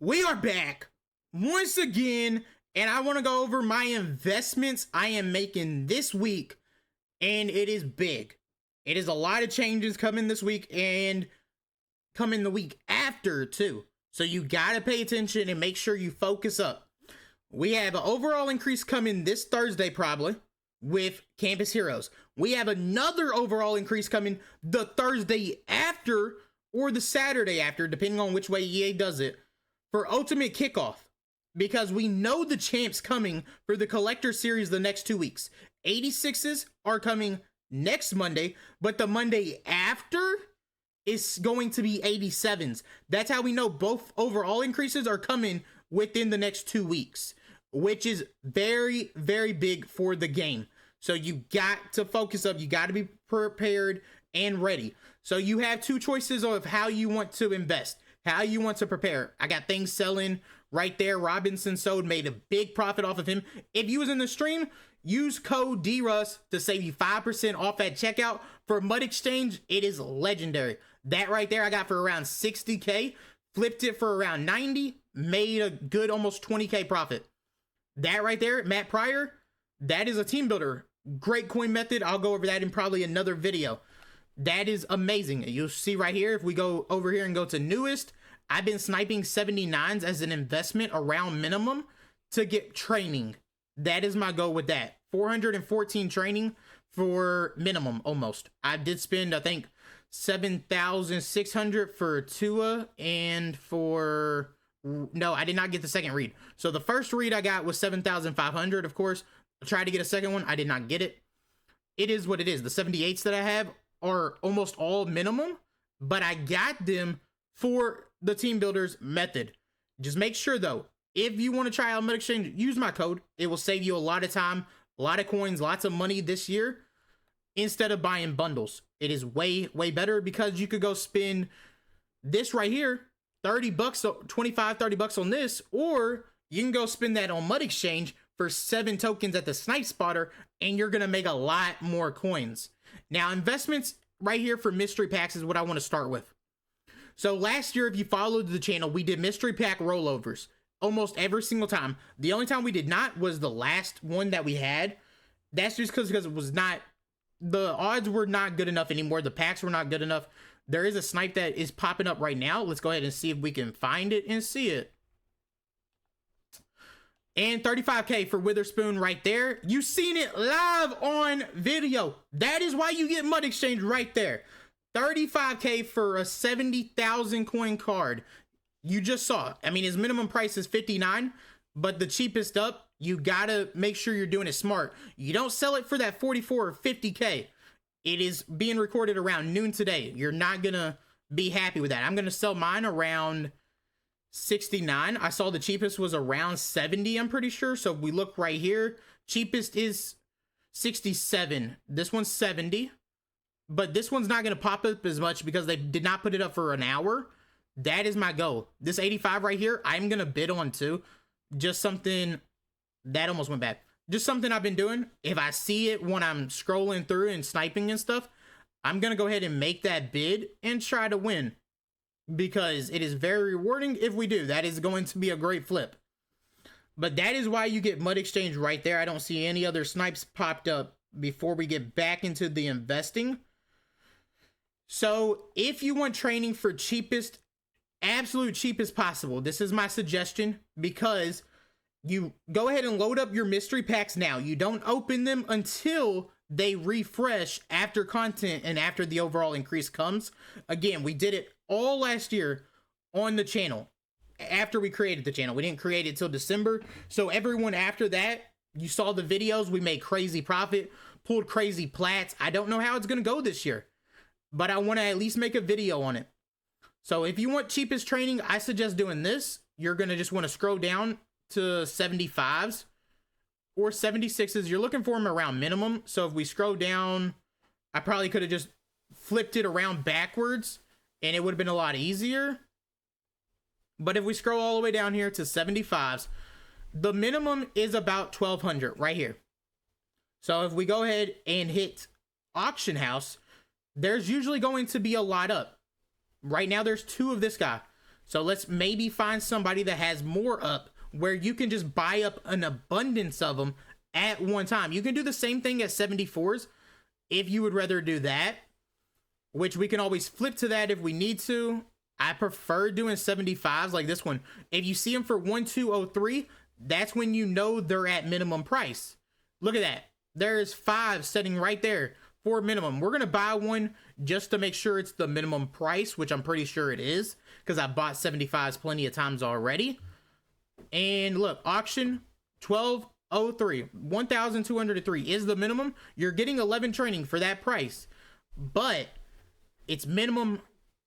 We are back once again, and I want to go over my investments I am making this week, and it is big. It is a lot of changes coming this week and coming the week after too. So you got to pay attention and make sure you focus up. We have an overall increase coming this Thursday probably with Campus Heroes. We have another overall increase coming the Thursday after or the Saturday after, depending on which way EA does it, for Ultimate Kickoff, because we know the champs coming for the Collector Series the next 2 weeks. 86s are coming next Monday, but the Monday after is going to be 87s. That's how we know both overall increases are coming within the next 2 weeks, which is very, very big for the game. So you got to focus up. You got to be prepared and ready. So you have two choices of how you want to invest, how you want to prepare. I got things selling right there. Robinson Sold made a big profit off of him. If you was in the stream, use code DRUS to save you 5% off at checkout. For Mud Exchange, it is legendary. That right there I got for around 60K, flipped it for around 90, made a good almost 20K profit. That right there, Matt Pryor, that is a team builder. Great coin method. I'll go over that in probably another video. That is amazing. You'll see right here, if we go over here and go to newest, I've been sniping 79s as an investment around minimum to get training. That is my goal with that. 414 training for minimum almost. I did spend, I think, 7,600 for Tua and for... No, I did not get the second read. So the first read I got was 7,500, of course. I tried to get a second one. I did not get it. It is what it is. The 78s that I have are almost all minimum, but I got them for the team builders method. Just make sure though, if you want to try out Mud Exchange, use my code. It will save you a lot of time, a lot of coins, lots of money this year instead of buying bundles. It is way, way better because you could go spend this right here, 30 bucks, 25, 30 bucks on this, or you can go spend that on Mud Exchange for 7 tokens at the Snipe Spotter, and you're going to make a lot more coins. Now, investments right here for mystery packs is what I want to start with. So last year, if you followed the channel, we did mystery pack rollovers almost every single time. The only time we did not was the last one that we had. That's just because it was not, the odds were not good enough anymore. The packs were not good enough. There is a snipe that is popping up right now. Let's go ahead and see if we can find it and see it. And 35K for Witherspoon right there. You seen it live on video. That is why you get Mud Exchange right there. 35K for a 70,000 coin card. You just saw. I mean, his minimum price is 59, but the cheapest up, you gotta make sure you're doing it smart. You don't sell it for that 44 or 50K. It is being recorded around noon today. You're not gonna be happy with that. I'm gonna sell mine around 69. I saw the cheapest was around 70, I'm pretty sure. So if we look right here, cheapest is 67. This one's 70, but this one's not going to pop up as much because they did not put it up for an hour. That is my goal. This 85 right here, I'm going to bid on too. Just something that almost went bad. Just something I've been doing. If I see it when I'm scrolling through and sniping and stuff, I'm going to go ahead and make that bid and try to win, because it is very rewarding if we do. That is going to be a great flip. But that is why you get Mud Exchange right there. I don't see any other snipes popped up before we get back into the investing. So if you want training for cheapest, absolute cheapest possible, this is my suggestion, because you go ahead and load up your mystery packs now. You don't open them until they refresh after content and after the overall increase comes. Again, we did it all last year on the channel after we created the channel. We didn't create it till December. So everyone after that, you saw the videos. We made crazy profit, pulled crazy plats. I don't know how it's going to go this year, but I want to at least make a video on it. So if you want cheapest training, I suggest doing this. You're going to just want to scroll down to 75s or 76s. You're looking for them around minimum. So if we scroll down, I probably could have just flipped it around backwards and it would have been a lot easier. But if we scroll all the way down here to 75s, the minimum is about 1,200 right here. So if we go ahead and hit auction house, there's usually going to be a lot up. Right now, there's 2 of this guy. So let's maybe find somebody that has more up where you can just buy up an abundance of them at one time. You can do the same thing as 74s if you would rather do that, which we can always flip to that if we need to. I prefer doing 75s like this one. If you see them for 1203, that's when you know they're at minimum price. Look at that. There's 5 sitting right there for minimum. We're going to buy one just to make sure it's the minimum price, which I'm pretty sure it is because I bought 75s plenty of times already. And look, auction 1203, 1,203 is the minimum. You're getting 11 training for that price, but it's minimum.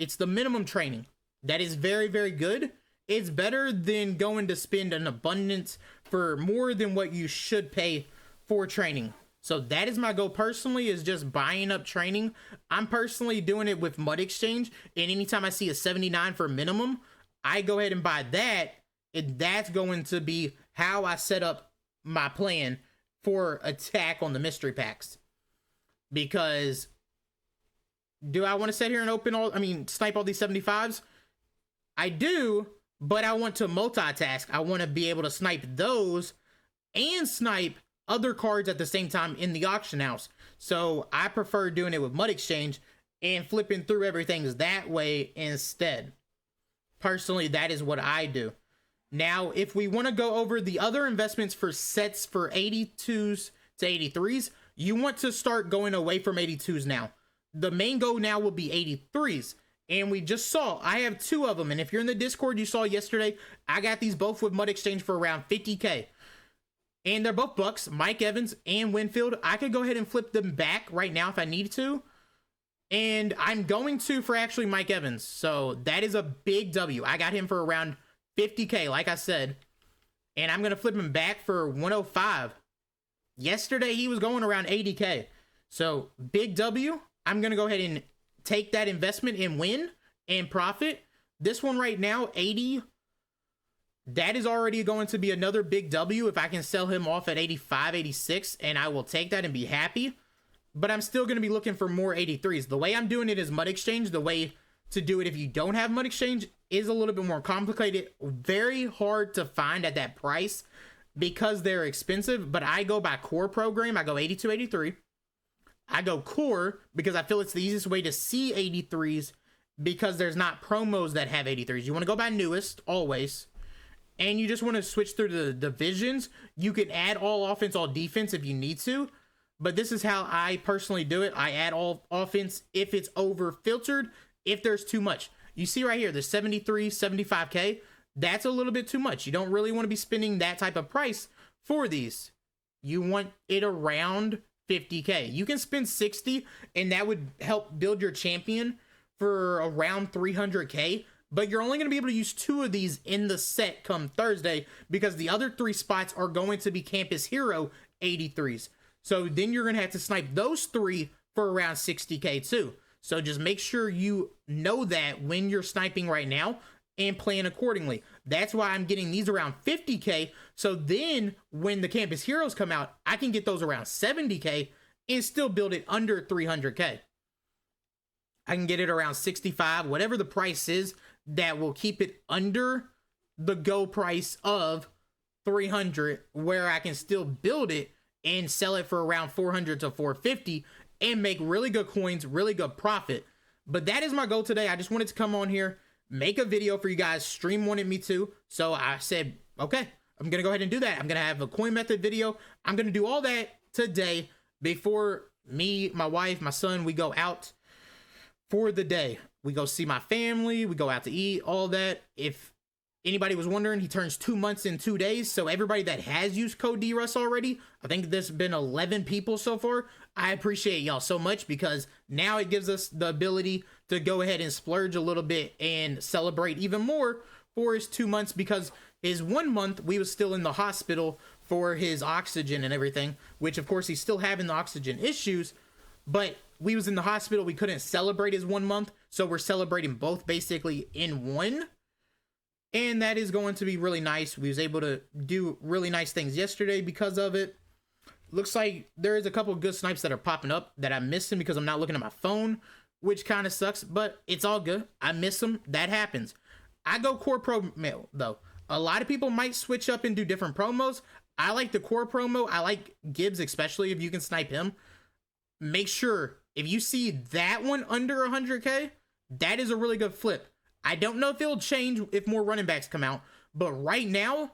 It's the minimum training. That is very, very good. It's better than going to spend an abundance for more than what you should pay for training. So that is my goal personally, is just buying up training. I'm personally doing it with Mud Exchange, and anytime I see a 79 for minimum, I go ahead and buy that, and that's going to be how I set up my plan for attack on the mystery packs. Because do I want to sit here and snipe all these 75s? I do, but I want to multitask. I want to be able to snipe those and snipe other cards at the same time in the auction house. So I prefer doing it with Mud Exchange and flipping through everything that way instead. Personally, that is what I do. Now, if we want to go over the other investments for sets for 82s to 83s, you want to start going away from 82s now. The main goal now will be 83s. And we just saw, I have 2 of them. And if you're in the Discord, you saw yesterday, I got these both with Mud Exchange for around 50K. And they're both Bucks, Mike Evans and Winfield. I could go ahead and flip them back right now if I need to. And I'm going to for actually Mike Evans. So that is a big W. I got him for around 50K, like I said. And I'm going to flip him back for 105. Yesterday, he was going around 80K. So big W. I'm going to go ahead and take that investment and win and profit. This one right now, 80. That is already going to be another big W if I can sell him off at 85, 86, and I will take that and be happy. But I'm still going to be looking for more 83s. The way I'm doing it is Mud Exchange. The way to do it if you don't have Mud Exchange is a little bit more complicated. Very hard to find at that price because they're expensive. But I go by core program. I go 82, 83. I go core because I feel it's the easiest way to see 83s because there's not promos that have 83s. You want to go by newest always. And you just want to switch through the divisions. You can add all offense, all defense if you need to. But this is how I personally do it. I add all offense if it's over filtered, if there's too much. You see right here, the 73, 75K. That's a little bit too much. You don't really want to be spending that type of price for these. You want it around 50K. You can spend 60 and that would help build your champion for around 300K. But you're only going to be able to use 2 of these in the set come Thursday because the other 3 spots are going to be Campus Hero 83s. So then you're going to have to snipe those 3 for around 60K too. So just make sure you know that when you're sniping right now and plan accordingly. That's why I'm getting these around 50K. So then when the Campus Heroes come out, I can get those around 70K and still build it under 300K. I can get it around 65, whatever the price is that will keep it under the go price of 300, where I can still build it and sell it for around 400 to 450 and make really good coins, really good profit. But that is my goal today. I just wanted to come on here, make a video for you guys. Stream wanted me to, so I said, okay, I'm gonna go ahead and do that. I'm gonna have a coin method video. I'm gonna do all that today before me, my wife, my son, we go out for the day. We go see my family, we go out to eat, all that. If anybody was wondering, he turns 2 months in 2 days. So everybody that has used code DRUS already, I think there's been 11 people so far. I appreciate y'all so much because now it gives us the ability to go ahead and splurge a little bit and celebrate even more for his 2 months, because his 1 month we was still in the hospital for his oxygen and everything, which of course he's still having the oxygen issues, but we was in the hospital. We couldn't celebrate his 1 month. So we're celebrating both basically in one. And that is going to be really nice. We was able to do really nice things yesterday because of it. Looks like there is a couple of good snipes that are popping up that I'm missing because I'm not looking at my phone, which kind of sucks, but it's all good. I miss them. That happens. I go core promo though. A lot of people might switch up and do different promos. I like the core promo. I like Gibbs, especially if you can snipe him. Make sure if you see that one under 100K, that is a really good flip. I don't know if it'll change if more running backs come out, but right now,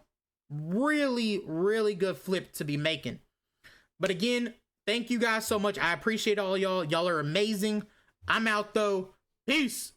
really, really good flip to be making. But again, thank you guys so much. I appreciate all y'all. Y'all are amazing. I'm out though. Peace.